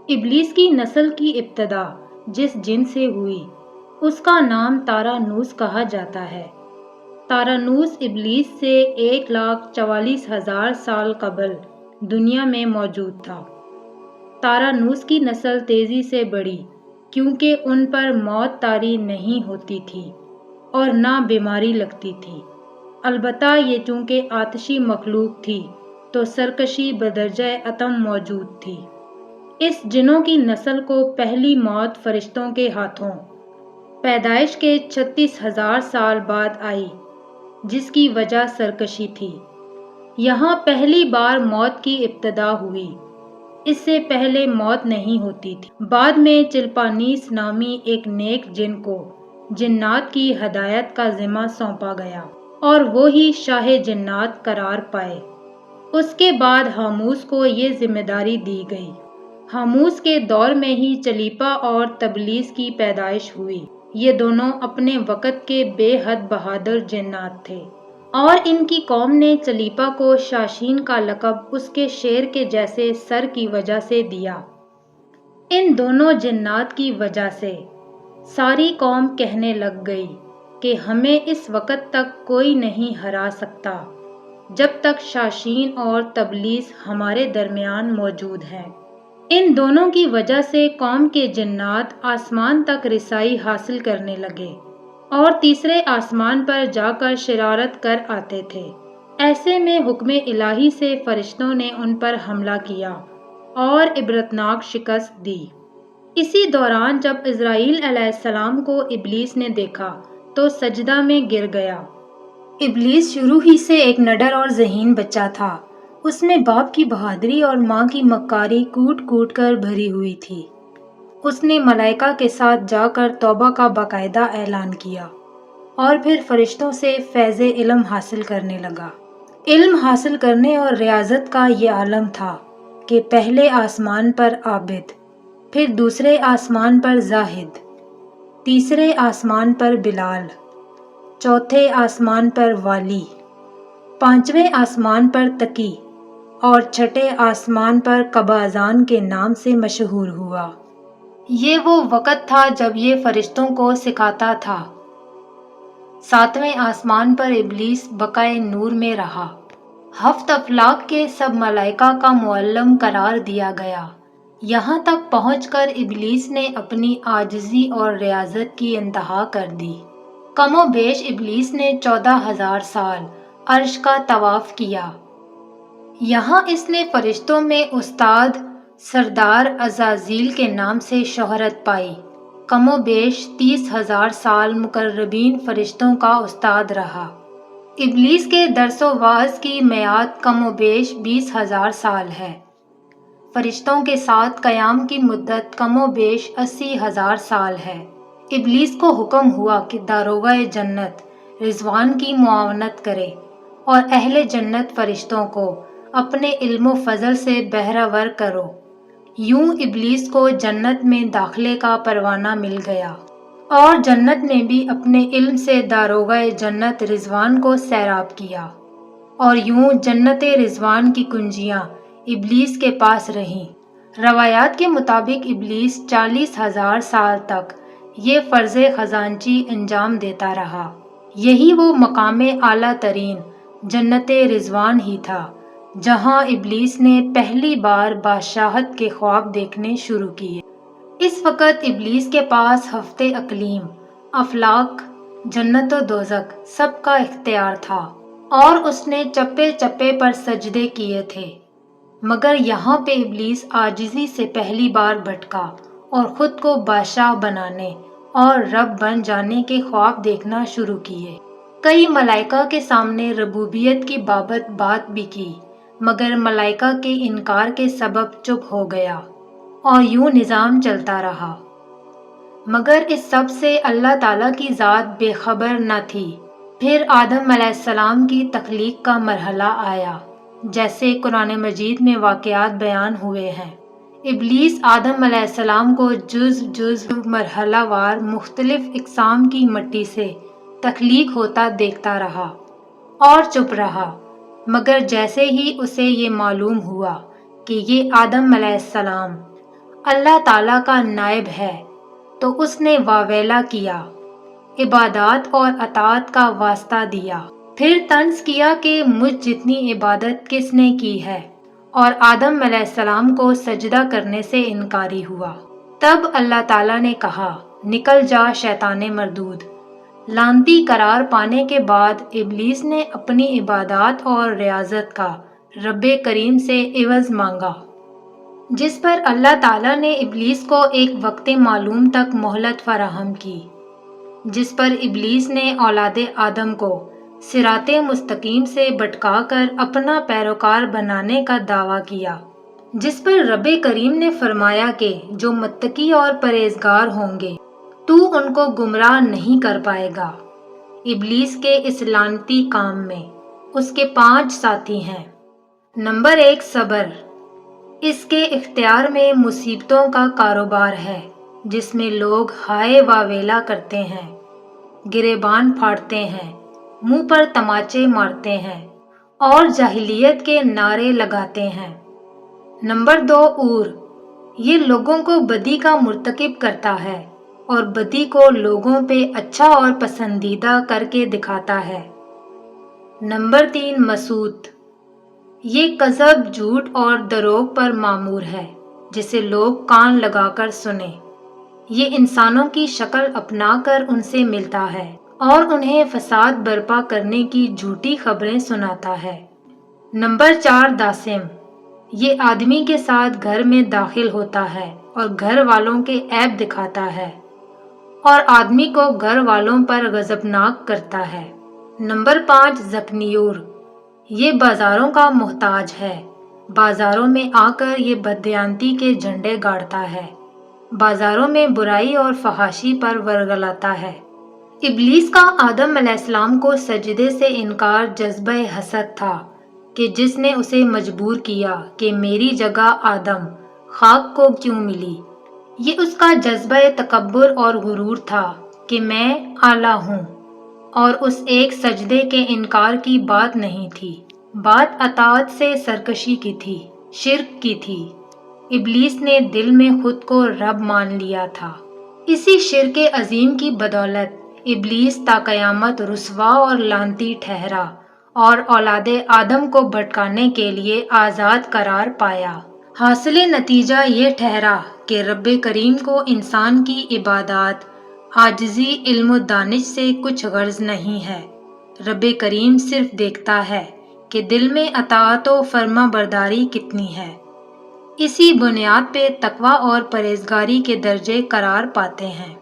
ابلیس کی نسل کی ابتدا جس جن سے ہوئی اس کا نام تارانوس کہا جاتا ہے۔ تارانوس ابلیس سے 1,44,000 سال قبل دنیا میں موجود تھا۔ تارانوس کی نسل تیزی سے بڑھی کیونکہ ان پر موت طاری نہیں ہوتی تھی اور نہ بیماری لگتی تھی۔ البتہ یہ چونکہ آتشی مخلوق تھی تو سرکشی بدرجہ اتم موجود تھی۔ اس جنوں کی نسل کو پہلی موت فرشتوں کے ہاتھوں پیدائش کے 36,000 سال بعد آئی، جس کی وجہ سرکشی تھی۔ یہاں پہلی بار موت کی ابتدا ہوئی، اس سے پہلے موت نہیں ہوتی تھی۔ بعد میں چلپانیس نامی ایک نیک جن کو جنات کی ہدایت کا ذمہ سونپا گیا اور وہی شاہ جنات قرار پائے۔ اس کے بعد ہاموس کو یہ ذمہ داری دی گئی۔ ہاموس کے دور میں ہی چلیپا اور تبلیس کی پیدائش ہوئی۔ یہ دونوں اپنے وقت کے بے حد بہادر جنات تھے اور ان کی قوم نے چلیپا کو شاشین کا لقب اس کے شیر کے جیسے سر کی وجہ سے دیا۔ ان دونوں جنات کی وجہ سے ساری قوم کہنے لگ گئی کہ ہمیں اس وقت تک کوئی نہیں ہرا سکتا جب تک شاشین اور تبلیس ہمارے درمیان موجود ہیں۔ ان دونوں کی وجہ سے قوم کے جنات آسمان تک رسائی حاصل کرنے لگے اور تیسرے آسمان پر جا کر شرارت کر آتے تھے۔ ایسے میں حکم الہی سے فرشتوں نے ان پر حملہ کیا اور عبرتناک شکست دی۔ اسی دوران جب عزرائیل علیہ السلام کو ابلیس نے دیکھا تو سجدہ میں گر گیا۔ ابلیس شروع ہی سے ایک نڈر اور ذہین بچہ تھا۔ اس میں باپ کی بہادری اور ماں کی مکاری کوٹ کوٹ کر بھری ہوئی تھی۔ اس نے ملائکہ کے ساتھ جا کر توبہ کا باقاعدہ اعلان کیا اور پھر فرشتوں سے فیض علم حاصل کرنے لگا۔ علم حاصل کرنے اور ریاضت کا یہ عالم تھا کہ پہلے آسمان پر عابد، پھر دوسرے آسمان پر زاہد، تیسرے آسمان پر بلال، چوتھے آسمان پر والی، پانچویں آسمان پر تقی اور چھٹے آسمان پر قبازان کے نام سے مشہور ہوا۔ یہ وہ وقت تھا جب یہ فرشتوں کو سکھاتا تھا۔ ساتویں آسمان پر ابلیس بقائے نور میں رہا۔ ہفت افلاک کے سب ملائکہ کا معلم قرار دیا گیا، یہاں تک پہنچ کر ابلیس نے اپنی عاجزی اور ریاضت کی انتہا کر دی۔ کم و بیش ابلیس نے 14,000 سال عرش کا طواف کیا۔ یہاں اس نے فرشتوں میں استاد سردار عزازیل کے نام سے شہرت پائی۔ کم و بیش 30,000 سال مقربین فرشتوں کا استاد رہا۔ ابلیس کے درس و وعظ کی میعاد کم و بیش 20,000 سال ہے۔ فرشتوں کے ساتھ قیام کی مدت کم و بیش 80,000 سال ہے۔ ابلیس کو حکم ہوا کہ داروغہ جنت رضوان کی معاونت کرے اور اہل جنت فرشتوں کو اپنے علم و فضل سے بہرہ ور کرو۔ یوں ابلیس کو جنت میں داخلے کا پروانہ مل گیا اور جنت نے بھی اپنے علم سے داروغہ جنت رضوان کو سیراب کیا، اور یوں جنت رضوان کی کنجیاں ابلیس کے پاس رہیں۔ روایات کے مطابق ابلیس 40,000 سال تک یہ فرض خزانچی انجام دیتا رہا۔ یہی وہ مقام اعلیٰ ترین جنت رضوان ہی تھا جہاں ابلیس نے پہلی بار بادشاہت کے خواب دیکھنے شروع کیے۔ اس وقت ابلیس کے پاس ہفت اقلیم، افلاک، جنت و دوزخ سب کا اختیار تھا اور اس نے چپے چپے پر سجدے کیے تھے، مگر یہاں پہ ابلیس عاجزی سے پہلی بار بھٹکا اور خود کو بادشاہ بنانے اور رب بن جانے کے خواب دیکھنا شروع کیے۔ کئی ملائکہ کے سامنے ربوبیت کی بابت بات بھی کی، مگر ملائکہ کے انکار کے سبب چپ ہو گیا اور یوں نظام چلتا رہا۔ مگر اس سب سے اللہ تعالیٰ کی ذات بے خبر نہ تھی۔ پھر آدم علیہ السلام کی تخلیق کا مرحلہ آیا، جیسے قرآن مجید میں واقعات بیان ہوئے ہیں۔ ابلیس آدم علیہ السلام کو جز جز مرحلہ وار مختلف اقسام کی مٹی سے تخلیق ہوتا دیکھتا رہا اور چپ رہا، مگر جیسے ہی اسے یہ معلوم ہوا کہ یہ آدم علیہ السلام اللہ تعالیٰ کا نائب ہے تو اس نے واویلا کیا، عبادات اور اطاعت کا واسطہ دیا، پھر طنز کیا کہ مجھ جتنی عبادت کس نے کی ہے، اور آدم علیہ السلام کو سجدہ کرنے سے انکاری ہوا۔ تب اللہ تعالیٰ نے کہا، نکل جا شیطان مردود۔ لعنتی قرار پانے کے بعد ابلیس نے اپنی عبادات اور ریاضت کا رب کریم سے عوض مانگا، جس پر اللہ تعالیٰ نے ابلیس کو ایک وقت معلوم تک مہلت فراہم کی، جس پر ابلیس نے اولاد آدم کو صراط مستقیم سے بھٹکا کر اپنا پیروکار بنانے کا دعویٰ کیا، جس پر رب کریم نے فرمایا کہ جو متقی اور پرہیزگار ہوں گے تو ان کو گمراہ نہیں کر پائے گا۔ ابلیس کے اس لعنتی کام میں اس کے 5 ساتھی ہیں۔ نمبر 1، صبر۔ اس کے اختیار میں مصیبتوں کا کاروبار ہے، جس میں لوگ ہائے واویلا کرتے ہیں، گریبان پھاڑتے ہیں، منہ پر تماچے مارتے ہیں اور جاہلیت کے نعرے لگاتے ہیں۔ نمبر 2، عور۔ یہ لوگوں کو بدی کا مرتکب کرتا ہے اور بدی کو لوگوں پہ اچھا اور پسندیدہ کر کے دکھاتا ہے۔ نمبر 3، مسوت۔ یہ کذب، جھوٹ اور دروغ پر مامور ہے، جسے لوگ کان لگا کر سنیں۔ یہ انسانوں کی شکل اپنا کر ان سے ملتا ہے اور انہیں فساد برپا کرنے کی جھوٹی خبریں سناتا ہے۔ نمبر 4، داسم۔ یہ آدمی کے ساتھ گھر میں داخل ہوتا ہے اور گھر والوں کے عیب دکھاتا ہے اور آدمی کو گھر والوں پر غضبناک کرتا ہے۔ نمبر 5، ذکنیور۔ یہ بازاروں کا محتاج ہے، بازاروں میں آ کر یہ بددیانتی کے جھنڈے گاڑتا ہے، بازاروں میں برائی اور فحاشی پر ورگلاتا ہے۔ ابلیس کا آدم علیہ السلام کو سجدے سے انکار جذبہ حسد تھا کہ جس نے اسے مجبور کیا کہ میری جگہ آدم خاک کو کیوں ملی۔ یہ اس کا جذبہ تکبر اور غرور تھا کہ میں اعلیٰ ہوں، اور اس ایک سجدے کے انکار کی بات نہیں تھی، بات اطاعت سے سرکشی کی تھی، شرک کی تھی۔ ابلیس نے دل میں خود کو رب مان لیا تھا۔ اسی شرک عظیم کی بدولت ابلیس تا قیامت رسوا اور لعنتی ٹھہرا اور اولاد آدم کو بھٹکانے کے لیے آزاد قرار پایا۔ حاصل نتیجہ یہ ٹھہرا کہ رب کریم کو انسان کی عبادات، عاجزی، علم و دانش سے کچھ غرض نہیں ہے۔ رب کریم صرف دیکھتا ہے کہ دل میں اطاعت و فرما برداری کتنی ہے۔ اسی بنیاد پہ تقویٰ اور پرہیزگاری کے درجے قرار پاتے ہیں۔